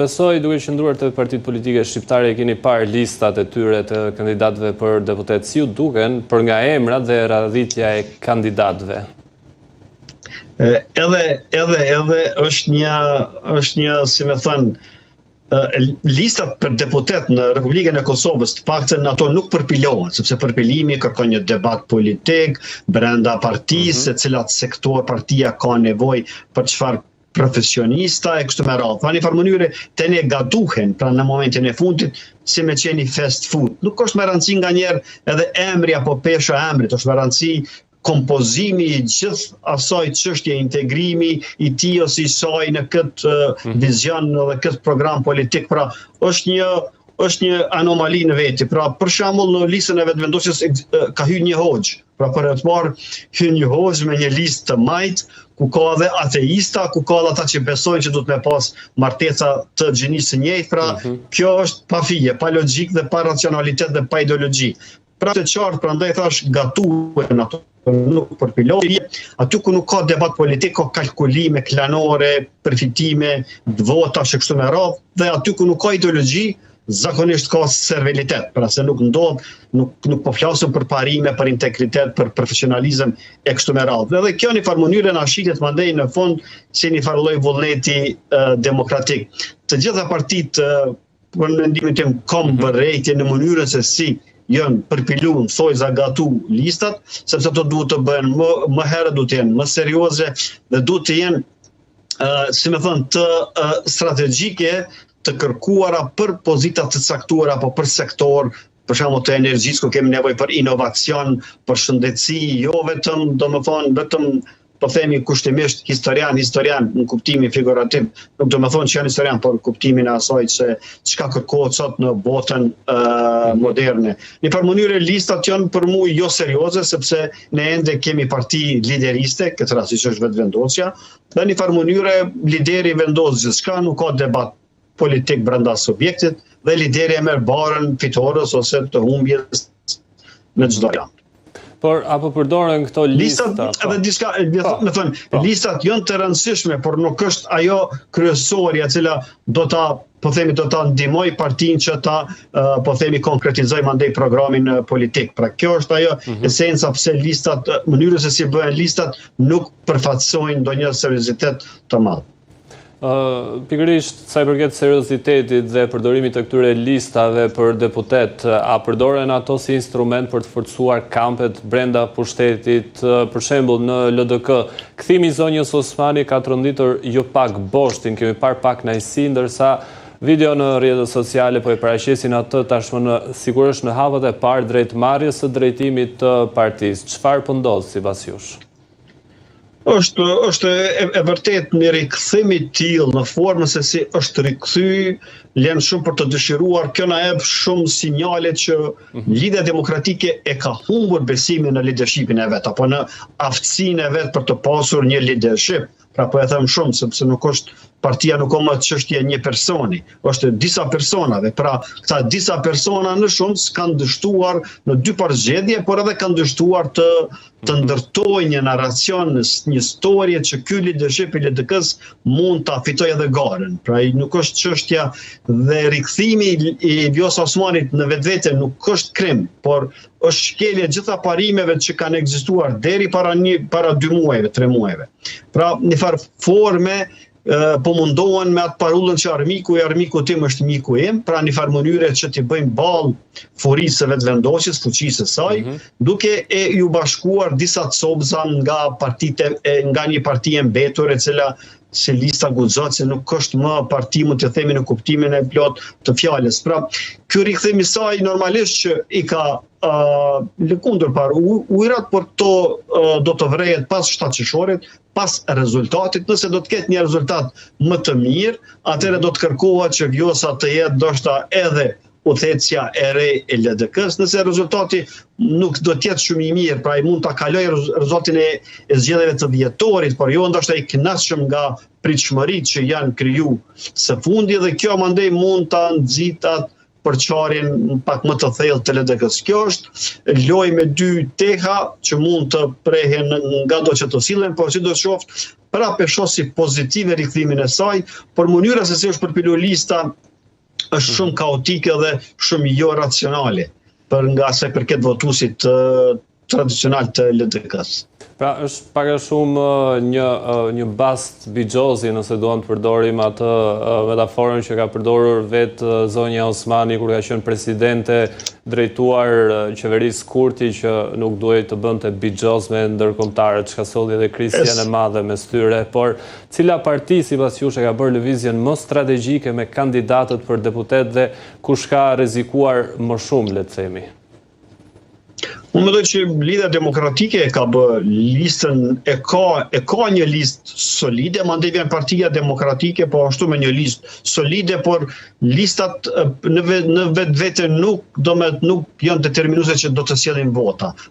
Besoj duke qëndruar të partitë politike shqiptare keni parë listat e tyre të kandidatëve për deputet, si ju duken për nga emrat dhe radhitja e kandidatëve? Edhe është një, si me thënë, listat për deputet në Republikën e Kosovës të paktën ato nuk përpilohen, sepse përpilimi kërkon një debat politik brenda partisë, se cilat sektor partia ka nevojë për çfarë profesionista e kështu me radhë. Pra një farë mënyre të ne gaduhen, pra në momentin e fundit, si me qeni fast food. Nuk është me rëndësi nga njerë edhe emri apo pesha emrit, është me rëndësi kompozimi i gjithë asaj çështje, integrimi i tij ose i saj në këtë vizion dhe këtë program politik. Pra është një anomali në veti. Pra për shembull në listën e vetëvendosjes ka hyrë një hoxh. Pra për të parë hyn një hoxh me një listë të majt, ku ka edhe ateista, ku ka edhe ata që besojnë që duhet me pas martesa të gjinisë së njëjtë. Pra kjo është pa fije, pa logjik dhe pa racionalitet dhe pa ideologji. Pra të qartë, prandaj thash gatuhen ato, nuk përpilohen. Aty ku nuk ka debat politik, ka kalkulime klanore, përfitime, vota që kështu me radhë, dhe aty ku nuk ka ideologji, zakonisht ka servilitet, pra se nuk ndodh, nuk po flasim për parime, për integritet, për profesionalizëm e kështu me radhë. Dhe kjo një farë mënyrë na shitet mandej në fund si një farë lloj vullneti demokratik. Të gjitha partitë, për mendimin tim, kanë bërrejtje në mënyrën se si janë përpiluar, thojza gatu listat, sepse ato duhet të bëhen më herë, duhet të jenë më serioze dhe duhet të jenë, si me thënë, të strategjike, të kërkuara për pozita të caktuara apo për sektor, për shembull të energjisë ku kemi nevojë për inovacion, për shëndetësi, jo vetëm, domethënë vetëm po themi kushtimisht historian në kuptimin figurativ, nuk do të thonë që janë historian, por kuptimin e asaj se çka kërkohet sot në botën moderne. Në për mënyrë listat janë për mua jo serioze, sepse ne ende kemi parti lideriste, këtë rast që është vetëvendosja, dhe në për mënyrë lideri vendos gjithçka, nuk ka debat politik brenda subjektit dhe lideri e merr barën fitores ose të humbjes në çdo javë. Por apo përdoren këto lista? Listat janë të rëndësishme, por nuk është ajo kryesorja e cila do ta ndihmoj partinë që ta po themi konkretizoj mandej programin politik. Pra kjo është ajo esenca pse listat, mënyra se si bëhen listat nuk përfaqësojnë ndonjë seriozitet të madh. Pikërisht sa i përket seriozitetit dhe përdorimit të këtyre listave për deputet, a përdoren ato si instrument për të forcuar kampet brenda pushtetit, për shembull në LDK? Kthimi i zonjës Osmani ka tronditur jo pak boshtin, kemi parë pak kënaqësi, ndërsa video në rrjetet sociale po e paraqesin atë tashmë sigurisht në hapat e parë drejt marrjes së drejtimit të partisë. Çfarë po ndodh sipas jush? është e vërtet një rikthim i tillë në formën se si është rikthy, lën shumë për të dëshiruar, kjo na jep shumë sinjale që Lidhja Demokratike e ka humbur besimin në leadershipin e vet, apo në aftësinë e vet për të pasur një leadership. Pra po e them shumë, sepse nuk është partia nuk ka më çështje një personi, është disa personave. Pra këta disa persona në shumë kanë dështuar në dy përzgjedhje, por edhe kanë dështuar të ndërtojnë një narracion, një historie që ky leadership i LDK-s mund ta fitojë edhe garën. Pra nuk është çështja dhe rikthimi i Vjosa Osmanit në vetvete nuk është krim, por është shkelje gjitha parimeve që kanë ekzistuar deri para 2 muajve, 3 muajve. Pra një farë forme po mundohen me atë parullën që armiku tim është miku im, pra një farë mënyre që t'i bëjmë ballë furisë së vetëvendosjes, fuqisë së saj, duke e ju bashkuar disa copza nga një parti e mbetur e cila si lista guxon se nuk është më parti, mund të themi në kuptimin e plot të fjalës. Pra, ky rikthim i saj normalisht që i ka lëkundur par ujrat, por do të vrehet pas shtatëshorit, pas rezultatit. Nëse do të ketë një rezultat më të mirë, atëherë do të kërkohet që Vjosa të jetë ndoshta edhe udhëheqja e re e LDK-s, nëse rezultati nuk do të jetë shumë i mirë, pra i mund ta kaloj rezultatin e zgjedhjeve të dhjetorit, por jo ndoshta i kënaqshëm nga pritshmëritë që janë kriju së fundi, dhe kjo mandej mund ta nxitë përçarjen pak më të thellë të LDK-s. Kjo është lojë me dy teha që mund të prehen ngado që të sillen, por sidoqoftë prapë e shoh si pozitive rikthimin e saj, por mënyra se si është përpiluar lista është shumë kaotike dhe shumë jo racionale për nga sa i përket votuesit tradicional të LDK-s. Pra është pak a shumë një bast bigjozi, nëse duam të përdorim atë metaforën që ka përdorur vetë zonja Osmani kur ka qenë presidente, drejtuar qeverisë Kurti që nuk duhej të bënte bigjoz me ndërkombëtarët, çka solli edhe krisjen e madhe mes tyre, por cila parti sipas jush e ka bërë lëvizjen më strategjike me kandidatët për deputet dhe kush ka rrezikuar më shumë, le të themi? Unë mendoj që Lidhja Demokratike e ka bë listën, e ka një listë solide, mandej vjen Partia Demokratike po ashtu me një listë solide, por listat në vetvete nuk janë determinuese që do të sjellin vota.